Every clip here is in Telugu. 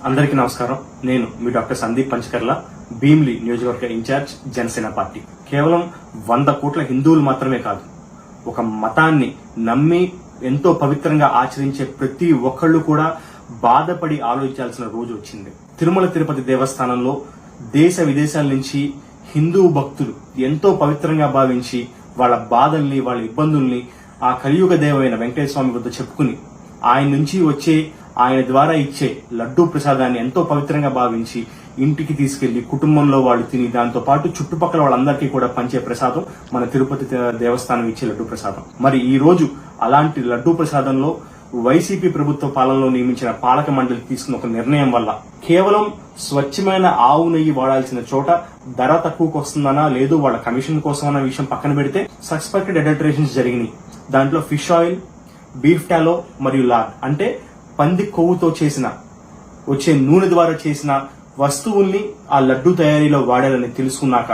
అందరికీ నమస్కారం. నేను మీ డాక్టర్ సందీప్ పంచకర్ల, భీమ్లీ నియోజకవర్గ ఇన్ఛార్జ్, జనసేన పార్టీ. కేవలం 100 కోట్ల హిందువులు మాత్రమే కాదు, ఒక మతాన్ని నమ్మి ఎంతో పవిత్రంగా ఆచరించే ప్రతి ఒక్కళ్ళు కూడా బాధపడి ఆలోచించాల్సిన రోజు వచ్చింది. తిరుమల తిరుపతి దేవస్థానంలో దేశ విదేశాల నుంచి హిందూ భక్తులు ఎంతో పవిత్రంగా భావించి వాళ్ళ బాధల్ని, వాళ్ళ ఇబ్బందుల్ని ఆ కలియుగ దేవమైన వెంకటేశ్వర స్వామి వద్ద చెప్పుకుని ఆయన నుంచి వచ్చే, ఆయన ద్వారా ఇచ్చే లడ్డూ ప్రసాదాన్ని ఎంతో పవిత్రంగా భావించి ఇంటికి తీసుకెళ్లి కుటుంబంలో వాళ్ళు తిని దాంతో పాటు చుట్టుపక్కల వాళ్ళందరికీ కూడా పంచే ప్రసాదం మన తిరుపతి దేవస్థానం ఇచ్చే లడ్డూ ప్రసాదం. మరి ఈ రోజు అలాంటి లడ్డూ ప్రసాదంలో వైసీపీ ప్రభుత్వ పాలనలో నియమించిన పాలక మండలి తీసుకున్న ఒక నిర్ణయం వల్ల కేవలం స్వచ్ఛమైన ఆవు నెయ్యి వాడాల్సిన చోట ధర తక్కువకు వస్తుందనా లేదు వాళ్ళ కమిషన్ కోసం అన్న విషయం పక్కన పెడితే సస్పెక్టెడ్ అడల్టరేషన్స్ జరిగినాయి. దాంట్లో ఫిష్ ఆయిల్, బీఫ్ టాలో మరియు లార్డ్ అంటే పంది కొవ్వుతో చేసిన, వచ్చే నూనె ద్వారా చేసిన వస్తువుల్ని ఆ లడ్డు తయారీలో వాడారని తెలుసుకున్నాక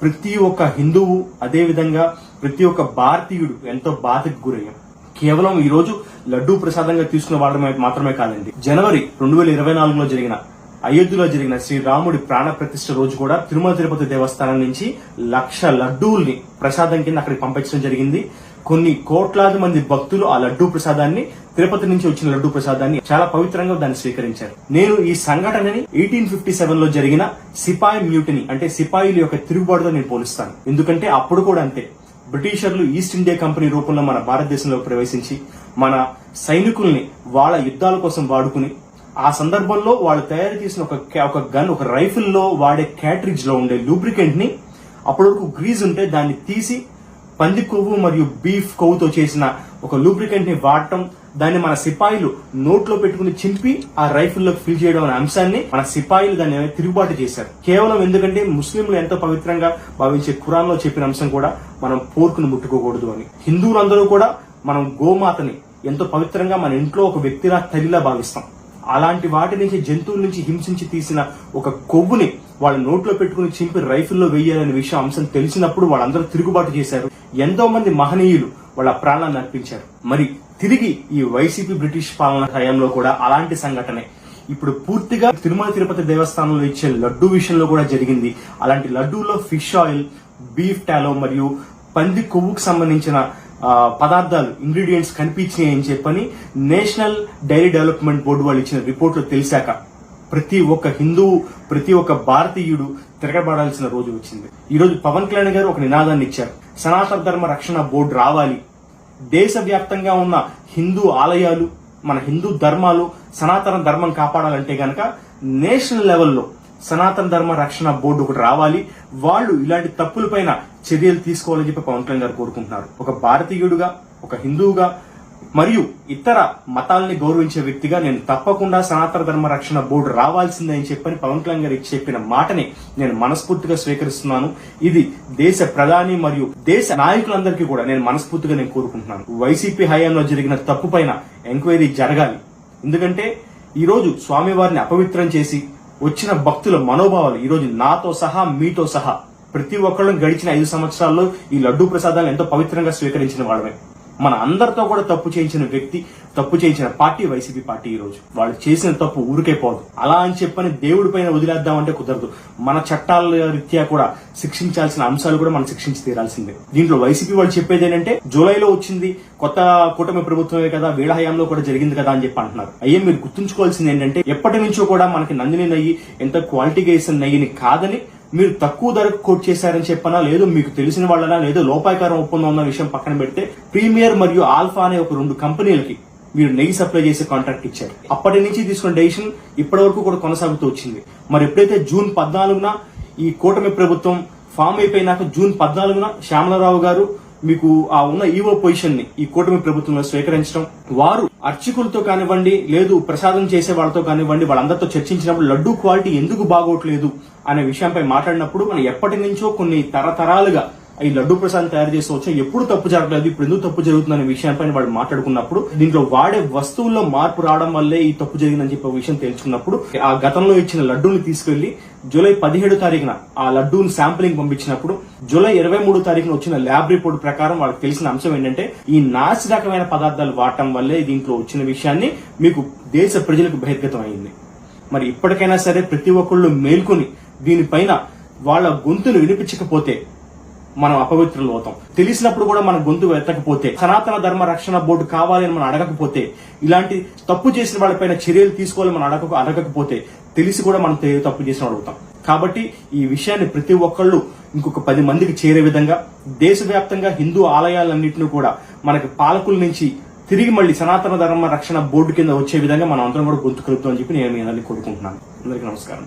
ప్రతి ఒక్క హిందువు, అదేవిధంగా ప్రతి ఒక్క భారతీయుడు ఎంతో బాధకు గురయ్యాం. కేవలం ఈ రోజు లడ్డూ ప్రసాదంగా తీసుకున్న వాళ్ళ మాత్రమే కాదండి, జనవరి 2024లో జరిగిన అయోధ్యలో జరిగిన శ్రీరాముడి ప్రాణ ప్రతిష్ఠ రోజు కూడా తిరుమల తిరుపతి దేవస్థానం నుంచి 1,00,000 లడ్డూల్ని ప్రసాదం కింద అక్కడికి పంపించడం జరిగింది. కొన్ని కోట్లాది మంది భక్తులు ఆ లడ్డూ ప్రసాదాన్ని, తిరుపతి నుంచి వచ్చిన లడ్డూ ప్రసాదాన్ని చాలా పవిత్రంగా దాన్ని స్వీకరించారు. నేను ఈ సంఘటనని 1857లో జరిగిన సిపాయి మ్యూటినీ అంటే సిపాయిల యొక్క తిరుగుబాటుతో నేను పోలుస్తాను. ఎందుకంటే అప్పుడు కూడా అంతే, బ్రిటిషర్లు ఈస్ట్ ఇండియా కంపెనీ రూపంలో మన భారతదేశంలో ప్రవేశించి మన సైనికుల్ని వాళ్ళ యుద్ధాల కోసం వాడుకుని, ఆ సందర్భంలో వాళ్ళు తయారు చేసిన ఒక గన్, ఒక రైఫిల్ లో వాడే క్యాట్రిడ్జ్ లో ఉండే లూబ్రికెంట్ ని, అప్పటి వరకు గ్రీజ్ ఉంటే దాన్ని తీసి పంది కొవ్వు మరియు బీఫ్ కొవ్వుతో చేసిన ఒక లూబ్రికెంట్ ని వాడటం, దాన్ని మన సిపాయిలు నోట్లో పెట్టుకుని చింపి ఆ రైఫిల్లోకి ఫిల్ చేయడం అనే అంశాన్ని మన సిపాయిలు దాన్ని తిరుగుబాటు చేశారు. కేవలం ఎందుకంటే ముస్లింలు ఎంతో పవిత్రంగా భావించే ఖురాన్ లో చెప్పిన అంశం కూడా మనం పోర్కును ముట్టుకోకూడదు అని. హిందువులందరూ కూడా మనం గోమాతని ఎంతో పవిత్రంగా మన ఇంట్లో ఒక వ్యక్తిలా, తల్లిలా భావిస్తాం. అలాంటి వాటి నుంచి, జంతువుల నుంచి హింసించి తీసిన ఒక కొవ్వుని వాళ్ళ నోట్లో పెట్టుకుని చింపి రైఫిల్లో వెయ్యాలనే విషయం అంశం తెలిసినప్పుడు వాళ్ళందరూ తిరుగుబాటు చేశారు. ఎంతో మంది మహనీయులు వాళ్ళ ప్రాణాన్ని అర్పించారు. మరి తిరిగి ఈ వైసీపీ బ్రిటిష్ పాలన హయాంలో కూడా అలాంటి సంఘటనే ఇప్పుడు పూర్తిగా తిరుమల తిరుపతి దేవస్థానంలో ఇచ్చే లడ్డూ విషయంలో కూడా జరిగింది. అలాంటి లడ్డూలో ఫిష్ ఆయిల్, బీఫ్ టాలో మరియు పంది కొవ్వుకు సంబంధించిన పదార్థాలు, ఇంగ్రీడియంట్స్ కనిపించినాయని చెప్పని నేషనల్ డైరీ డెవలప్మెంట్ బోర్డు వాళ్ళు ఇచ్చిన రిపోర్ట్లో తెలిసాక ప్రతి ఒక్క హిందువు, ప్రతి ఒక్క భారతీయుడు తిరగబడాల్సిన రోజు వచ్చింది. ఈ రోజు పవన్ కళ్యాణ్ గారు ఒక నినాదాన్ని ఇచ్చారు, సనాతన ధర్మ రక్షణ బోర్డు రావాలి. దేశవ్యాప్తంగా ఉన్న హిందూ ఆలయాలు, మన హిందూ ధర్మాలు, సనాతన ధర్మం కాపాడాలంటే గనక నేషనల్ లెవెల్లో సనాతన ధర్మ రక్షణ బోర్డు ఒకటి రావాలి. వాళ్ళు ఇలాంటి తప్పులపైన చర్యలు తీసుకోవాలని చెప్పి పవన్ కళ్యాణ్ గారు కోరుకుంటున్నారు. ఒక భారతీయుడుగా, ఒక హిందువుగా మరియు ఇతర మతాలని గౌరవించే వ్యక్తిగా నేను తప్పకుండా సనాతన ధర్మ రక్షణ బోర్డు రావాల్సిందే అని చెప్పని పవన్ కళ్యాణ్ గారికి చెప్పిన మాటని నేను మనస్ఫూర్తిగా స్వీకరిస్తున్నాను. ఇది దేశ ప్రధాని మరియు దేశ నాయకులందరికీ కూడా నేను మనస్ఫూర్తిగా కోరుకుంటున్నాను. వైసీపీ హయాంలో జరిగిన తప్పు పైన ఎంక్వైరీ జరగాలి. ఎందుకంటే ఈ రోజు స్వామివారిని అపవిత్రం చేసి వచ్చిన భక్తుల మనోభావాలు, ఈ రోజు నాతో సహా, మీతో సహా ప్రతి ఒక్కళ్ళం గడిచిన 5 సంవత్సరాల్లో ఈ లడ్డూ ప్రసాదాలు ఎంతో పవిత్రంగా స్వీకరించిన వాళ్ళమే. మన అందరితో కూడా తప్పు చేయించిన వ్యక్తి, తప్పు చేయించిన పార్టీ వైసీపీ పార్టీ. ఈ రోజు వాళ్ళు చేసిన తప్పు ఊరికే పోదు. అలా అని చెప్పని దేవుడి పైన వదిలేద్దామంటే కుదరదు. మన చట్టాల రీత్యా కూడా శిక్షించాల్సిన అంశాలు కూడా మనం శిక్షించి తీరాల్సిందే. దీంట్లో వైసీపీ వాళ్ళు చెప్పేది ఏంటంటే, జూలైలో వచ్చింది కొత్త కూటమి ప్రభుత్వమే కదా, వీళ్ళ హయాంలో కూడా జరిగింది కదా అని చెప్పి అంటున్నారు. అయ్యే మీరు గుర్తుంచుకోవాల్సింది ఏంటంటే, ఎప్పటి నుంచో కూడా మనకి నందిని నెయ్యి ఎంత క్వాలిటీగా వేసిన నెయ్యిని కాదని మీరు తక్కువ ధరకు కోట్ చేశారని చెప్పనా, లేదు మీకు తెలిసిన వాళ్ళనా, లేదో లోపాయకారం ఒప్పందం ఉన్న విషయం పక్కన పెడితే ప్రీమియర్ మరియు ఆల్ఫా అనే ఒక 2 కంపెనీలకి మీరు నెయ్యి సప్లై చేసే కాంట్రాక్ట్ ఇచ్చారు. అప్పటి నుంచి తీసుకున్న డెసిషన్ ఇప్పటి వరకు కూడా కొనసాగుతూ వచ్చింది. మరి ఎప్పుడైతే జూన్ 14న ఈ కూటమి ప్రభుత్వం ఫామ్ అయిపోయినాక, జూన్ 14న శ్యామలరావు గారు మీకు ఆ ఉన్న ఈవో పొజిషన్ ని ఈ కూటమి ప్రభుత్వంలో స్వీకరించడం, వారు అర్చకులతో కానివ్వండి, లేదు ప్రసాదం చేసే వాళ్ళతో కానివ్వండి, వాళ్ళందరితో చర్చించినప్పుడు లడ్డూ క్వాలిటీ ఎందుకు బాగోట్లేదు అనే విషయంపై మాట్లాడినప్పుడు, మనం ఎప్పటి నుంచో కొన్ని తరతరాలుగా ఈ లడ్డూ ప్రసాదం తయారు చేసుకోవచ్చు, ఎప్పుడు తప్పు జరగలేదు, ఇప్పుడు ఎందుకు తప్పు జరుగుతుందనే విషయంపై వాళ్ళు మాట్లాడుకున్నప్పుడు, దీంట్లో వాడే వస్తువుల్లో మార్పు రావడం వల్లే ఈ తప్పు జరిగిందని చెప్పే విషయం తెలుసుకున్నప్పుడు, ఆ గతంలో ఇచ్చిన లడ్డూని తీసుకెళ్లి జూలై 17 తారీఖున ఆ లడ్డూని శాంప్లింగ్ పంపించినప్పుడు, జూలై 23 తారీఖున వచ్చిన ల్యాబ్ రిపోర్ట్ ప్రకారం వాళ్ళకి తెలిసిన అంశం ఏంటంటే, ఈ నాసిరకమైన పదార్థాలు వాడటం వల్లే దీంట్లో వచ్చిన విషయాన్ని మీకు దేశ ప్రజలకు బహిర్గతం అయింది. మరి ఇప్పటికైనా సరే ప్రతి ఒక్కళ్ళు మేల్కొని దీనిపైన వాళ్ళ గొంతును వినిపించకపోతే మనం అపవిత్రులు అవుతాం. తెలిసినప్పుడు కూడా మన గొంతు ఎత్తకపోతే, సనాతన ధర్మ రక్షణ బోర్డు కావాలని మనం అడగకపోతే, ఇలాంటి తప్పు చేసిన వాళ్ళపైన చర్యలు తీసుకోవాలని మనం అడగకపోతే, తెలిసి కూడా మనం తప్పు చేసిన అడుగుతాం. కాబట్టి ఈ విషయాన్ని ప్రతి ఒక్కళ్ళు ఇంకొక 10 మందికి చేరే విధంగా దేశవ్యాప్తంగా హిందూ ఆలయాలన్నింటినీ కూడా మనకి పాలకుల నుంచి తిరిగి మళ్ళీ సనాతన ధర్మ రక్షణ బోర్డు కింద వచ్చే విధంగా మనం అందరం కూడా గొంతు కలుపుతామని చెప్పి నేను మీ అందరినీ కోరుకుంటున్నాను. అందరికీ నమస్కారం.